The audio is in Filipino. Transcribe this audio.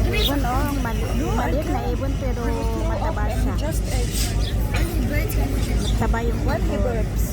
Ibon, oh, maliit na ibon pero mataba siya. Just eggs. Mataba yung What ibon. birds?